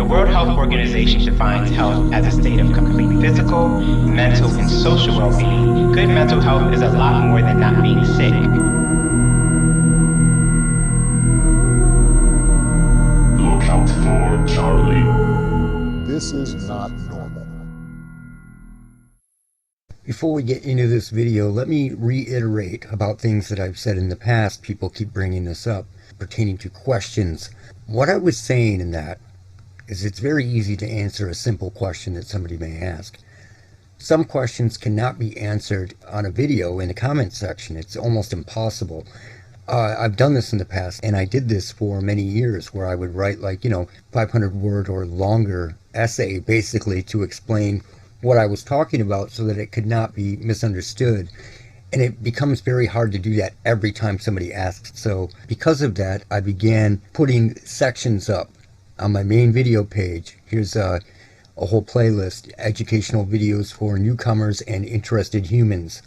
The World Health Organization defines health as a state of complete physical, mental, and social well-being. Good mental health is a lot more than not being sick. Look out for Charlie. This is not normal. Before we get into this video, let me reiterate about things that I've said in the past. People keep bringing this up pertaining to questions. What I was saying in that is it's very easy to answer a simple question that somebody may ask. Some questions cannot be answered on a video in the comment section. It's almost impossible. I've done this in the past, and I did this for many years where I would write 500 word or longer essay basically to explain what I was talking about so that it could not be misunderstood. And it becomes very hard to do that every time somebody asks. So because of that, I began putting sections up on my main video page. Here's a whole playlist, educational videos for newcomers and interested humans,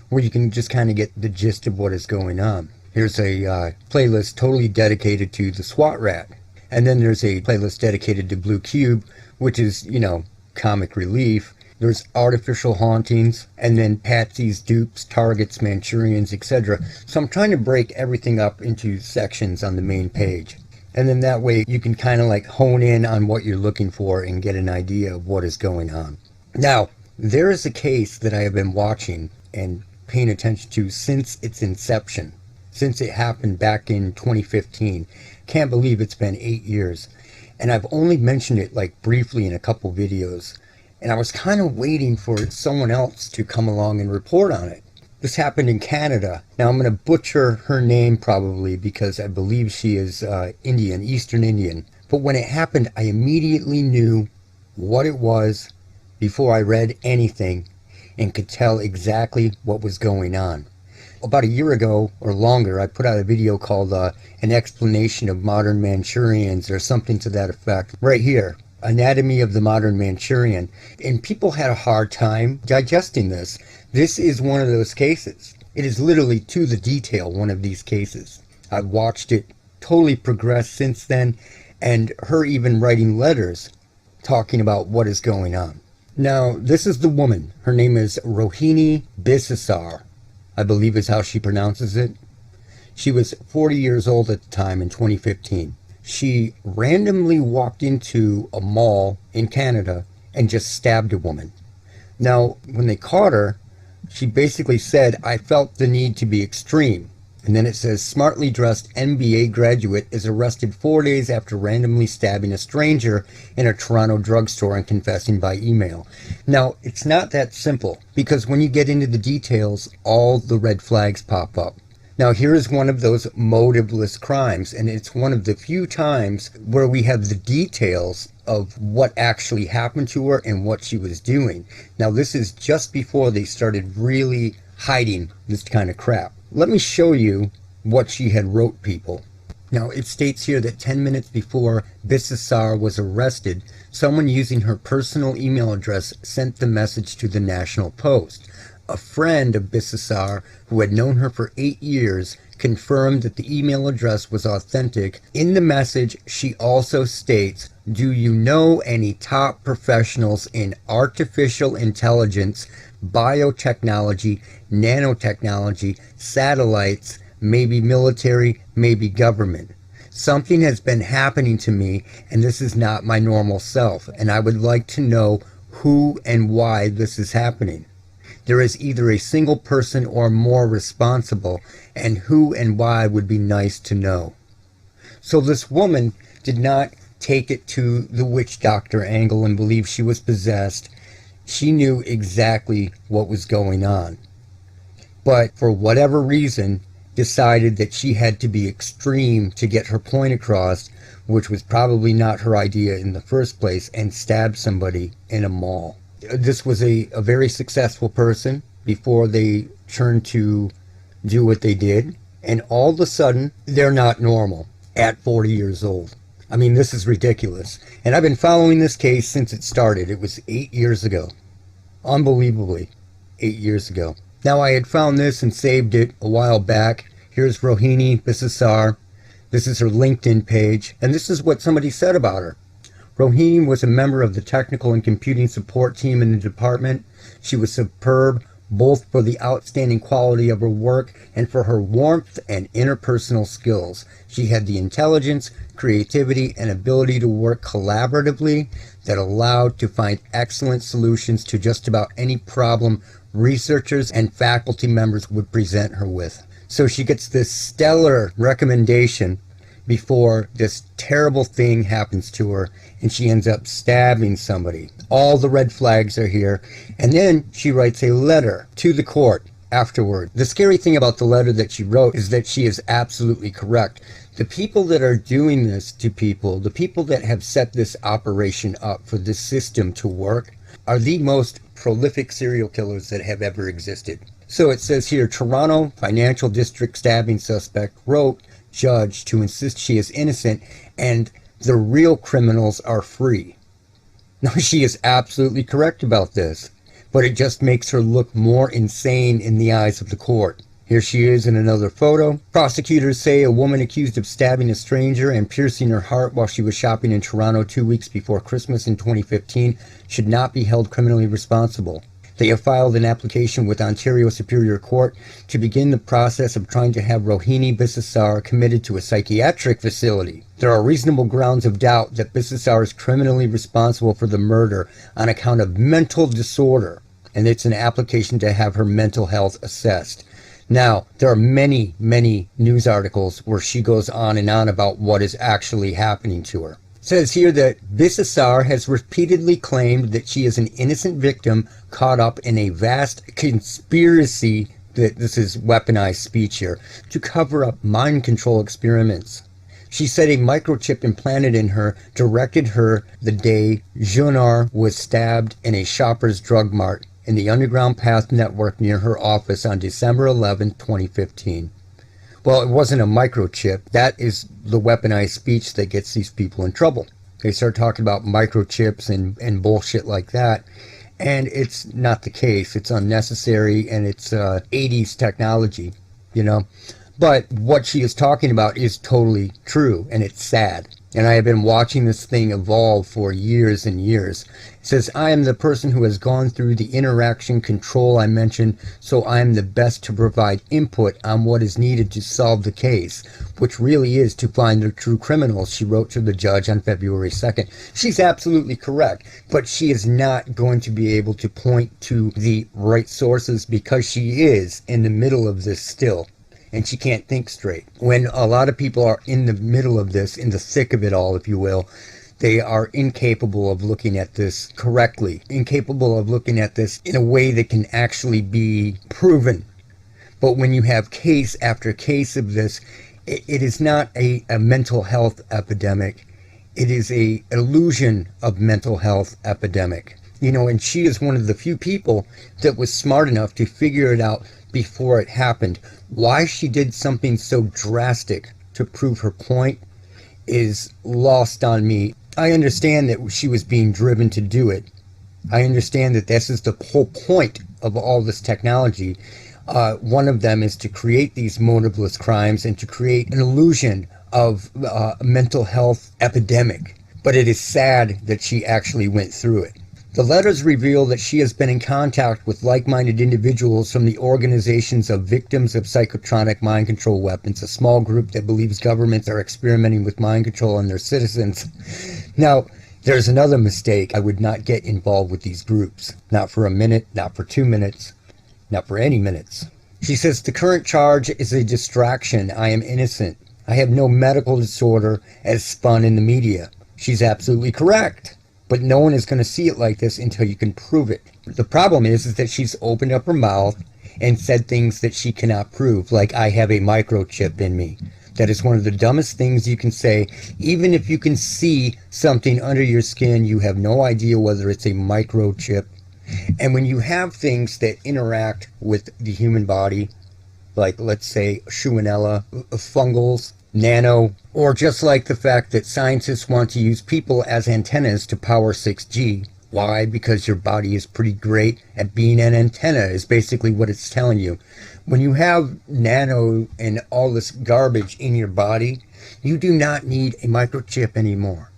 where you can just kind of get the gist of what is going on. Here's a playlist totally dedicated to the SWAT rat. And then there's a playlist dedicated to Blue Cube, which is, comic relief. There's artificial hauntings, and then patsies, dupes, targets, Manchurians, etc. So I'm trying to break everything up into sections on the main page. And then that way you can kind of hone in on what you're looking for and get an idea of what is going on. Now, there is a case that I have been watching and paying attention to since its inception, since it happened back in 2015. Can't believe it's been 8 years. And I've only mentioned it briefly in a couple videos. And I was kind of waiting for someone else to come along and report on it. This happened in Canada. Now I'm going to butcher her name probably because I believe she is Indian, Eastern Indian. But when it happened, I immediately knew what it was before I read anything and could tell exactly what was going on. About a year ago or longer, I put out a video called An Explanation of Modern Manchurians or something to that effect. Right here, Anatomy of the Modern Manchurian. And people had a hard time digesting this. This is one of those cases. It is literally to the detail one of these cases. I've watched it totally progress since then, and her even writing letters talking about what is going on. Now, this is the woman. Her name is Rohinie Bisesar, I believe is how she pronounces it. She was 40 years old at the time in 2015. She randomly walked into a mall in Canada and just stabbed a woman. Now, when they caught her, she basically said, "I felt the need to be extreme." And then it says, smartly dressed MBA graduate is arrested 4 days after randomly stabbing a stranger in a Toronto drugstore and confessing by email. Now, it's not that simple, because when you get into the details, all the red flags pop up. Now, here is one of those motiveless crimes, and it's one of the few times where we have the details of what actually happened to her and what she was doing. Now, this is just before they started really hiding this kind of crap. Let me show you what she had wrote people. Now, it states here that 10 minutes before Bisesar was arrested, someone using her personal email address sent the message to the National Post. A friend of Bisesar, who had known her for 8 years, confirmed that the email address was authentic. In the message, she also states, "Do you know any top professionals in artificial intelligence, biotechnology, nanotechnology, satellites, maybe military, maybe government? Something has been happening to me, and this is not my normal self, and I would like to know who and why this is happening. There is either a single person or more responsible, and who and why would be nice to know." So this woman did not take it to the witch doctor angle and believe she was possessed. She knew exactly what was going on. But for whatever reason, decided that she had to be extreme to get her point across, which was probably not her idea in the first place, and stabbed somebody in a mall. This was a very successful person before they turned to do what they did. And all of a sudden, they're not normal at 40 years old. I mean, this is ridiculous. And I've been following this case since it started. It was 8 years ago. Unbelievably, 8 years ago. Now, I had found this and saved it a while back. Here's Rohinie Bisesar. This is her LinkedIn page. And this is what somebody said about her. Rohinie was a member of the technical and computing support team in the department. She was superb, both for the outstanding quality of her work and for her warmth and interpersonal skills. She had the intelligence, creativity, and ability to work collaboratively that allowed to find excellent solutions to just about any problem researchers and faculty members would present her with. So she gets this stellar recommendation before this terrible thing happens to her and she ends up stabbing somebody. All the red flags are here. And then she writes a letter to the court afterward. The scary thing about the letter that she wrote is that she is absolutely correct. The people that are doing this to people, the people that have set this operation up for this system to work, are the most prolific serial killers that have ever existed. So it says here, Toronto Financial District stabbing suspect wrote judge to insist she is innocent and the real criminals are free. Now, she is absolutely correct about this, but it just makes her look more insane in the eyes of the court. Here she is in another photo. Prosecutors say a woman accused of stabbing a stranger and piercing her heart while she was shopping in Toronto 2 weeks before Christmas in 2015 should not be held criminally responsible. They have filed an application with Ontario Superior Court to begin the process of trying to have Rohinie Bisesar committed to a psychiatric facility. There are reasonable grounds of doubt that Bisesar is criminally responsible for the murder on account of mental disorder, and it's an application to have her mental health assessed. Now, there are many, many news articles where she goes on and on about what is actually happening to her. It says here that Bisesar has repeatedly claimed that she is an innocent victim caught up in a vast conspiracy, that this is weaponized speech here, to cover up mind control experiments. She said a microchip implanted in her directed her the day Jonar was stabbed in a Shoppers Drug Mart in the Underground Path network near her office on December 11, 2015. Well, it wasn't a microchip. That is the weaponized speech that gets these people in trouble. They start talking about microchips and bullshit like that, and it's not the case. It's unnecessary, and it's 80s technology, you know. But what she is talking about is totally true, and it's sad. And I have been watching this thing evolve for years and years. It says, I am the person who has gone through the interaction control I mentioned, so I am the best to provide input on what is needed to solve the case, which really is to find the true criminals, she wrote to the judge on February 2nd. She's absolutely correct, but she is not going to be able to point to the right sources because she is in the middle of this still. And she can't think straight. When a lot of people are in the middle of this, in the thick of it all, if you will, they are incapable of looking at this correctly, incapable of looking at this in a way that can actually be proven. But when you have case after case of this, it is not a mental health epidemic. It is an illusion of mental health epidemic. You know, and she is one of the few people that was smart enough to figure it out before it happened. Why she did something so drastic to prove her point is lost on me. I understand that she was being driven to do it. I understand that this is the whole point of all this technology. One of them is to create these motiveless crimes and to create an illusion of a mental health epidemic. But it is sad that she actually went through it. The letters reveal that she has been in contact with like-minded individuals from the organizations of Victims of Psychotronic Mind Control Weapons, a small group that believes governments are experimenting with mind control on their citizens. Now, there's another mistake. I would not get involved with these groups. Not for a minute, not for 2 minutes, not for any minutes. She says, the current charge is a distraction. I am innocent. I have no medical disorder as spun in the media. She's absolutely correct. But no one is going to see it like this until you can prove it. The problem is that she's opened up her mouth and said things that she cannot prove, like I have a microchip in me. That is one of the dumbest things you can say. Even if you can see something under your skin, you have no idea whether it's a microchip. And when you have things that interact with the human body, like let's say Shunella, fungals, nano, or just like the fact that scientists want to use people as antennas to power 6G. Why? Because your body is pretty great at being an antenna, is basically what it's telling you. When you have nano and all this garbage in your body, you do not need a microchip anymore.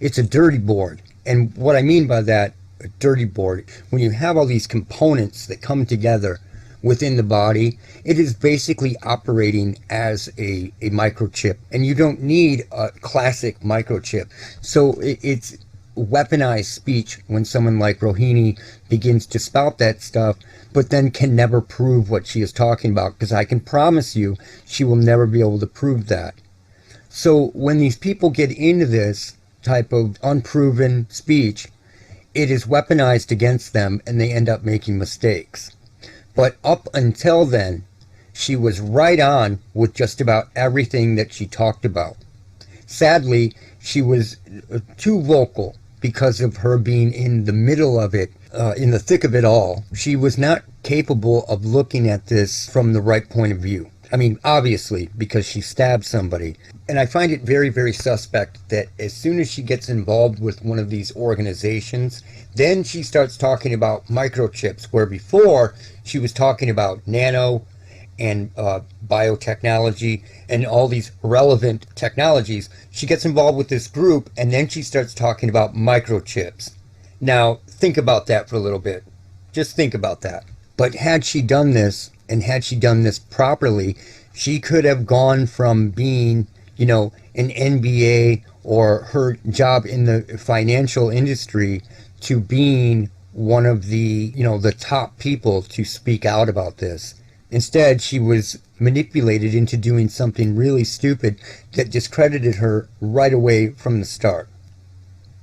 It's a dirty board. And what I mean by that, a dirty board, when you have all these components that come together within the body, it is basically operating as a microchip. And you don't need a classic microchip. So it's weaponized speech when someone like Rohinie begins to spout that stuff, but then can never prove what she is talking about, because I can promise you she will never be able to prove that. So when these people get into this type of unproven speech, it is weaponized against them and they end up making mistakes. But up until then, she was right on with just about everything that she talked about. Sadly, she was too vocal because of her being in the middle of it, in the thick of it all. She was not capable of looking at this from the right point of view. I mean, obviously, because she stabbed somebody. And I find it very, very suspect that as soon as she gets involved with one of these organizations, then she starts talking about microchips, where before she was talking about nano and biotechnology and all these relevant technologies. She gets involved with this group and then she starts talking about microchips. Now, think about that for a little bit. Just think about that. But had she done this, and had she done this properly, she could have gone from being, you know, an MBA or her job in the financial industry to being one of the, you know, the top people to speak out about this. Instead, she was manipulated into doing something really stupid that discredited her right away from the start.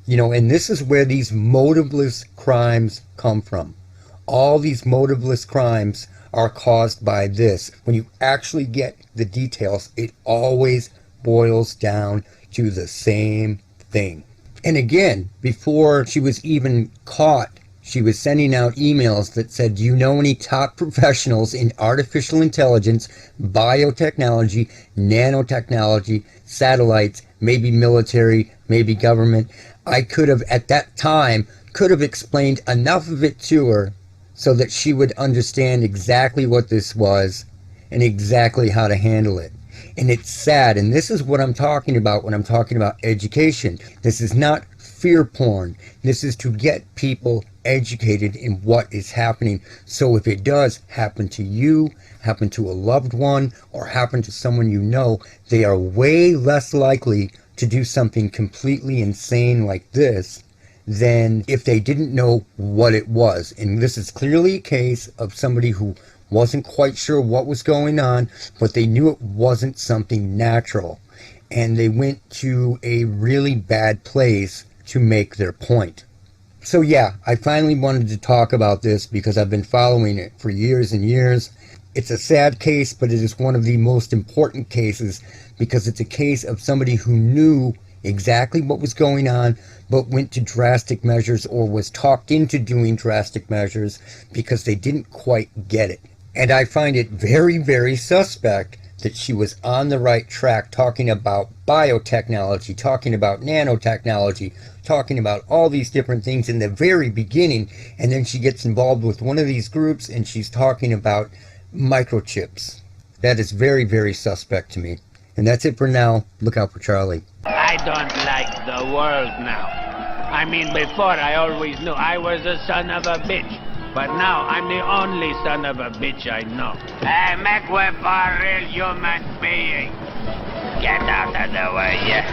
You know, and this is where these motiveless crimes come from. All these motiveless crimes are caused by this. When you actually get the details, it always boils down to the same thing. And again, before she was even caught, she was sending out emails that said, do you know any top professionals in artificial intelligence, biotechnology, nanotechnology, satellites, maybe military, maybe government? I could have, at that time, could have explained enough of it to her so that she would understand exactly what this was and exactly how to handle it. And it's sad, and this is what I'm talking about when I'm talking about education. This is not fear porn. This is to get people educated in what is happening. So if it does happen to you, happen to a loved one, or happen to someone you know, they are way less likely to do something completely insane like this than if they didn't know what it was. And this is clearly a case of somebody who wasn't quite sure what was going on, but they knew it wasn't something natural. And they went to a really bad place to make their point. So yeah, I finally wanted to talk about this because I've been following it for years and years. It's a sad case, but it is one of the most important cases because it's a case of somebody who knew exactly what was going on, but went to drastic measures or was talked into doing drastic measures because they didn't quite get it. And I find it very, very suspect that she was on the right track talking about biotechnology, talking about nanotechnology, talking about all these different things in the very beginning, and then she gets involved with one of these groups and she's talking about microchips. That is very, very suspect to me. And that's it for now. Look out for Charlie. I don't like the world now. I mean, before I always knew I was a son of a bitch. But now I'm the only son of a bitch I know. Hey, make way for a real human being. Get out of the way, yeah.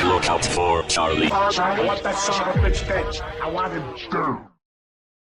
Look out for Charlie. I want that son of a bitch dead. I want him dead.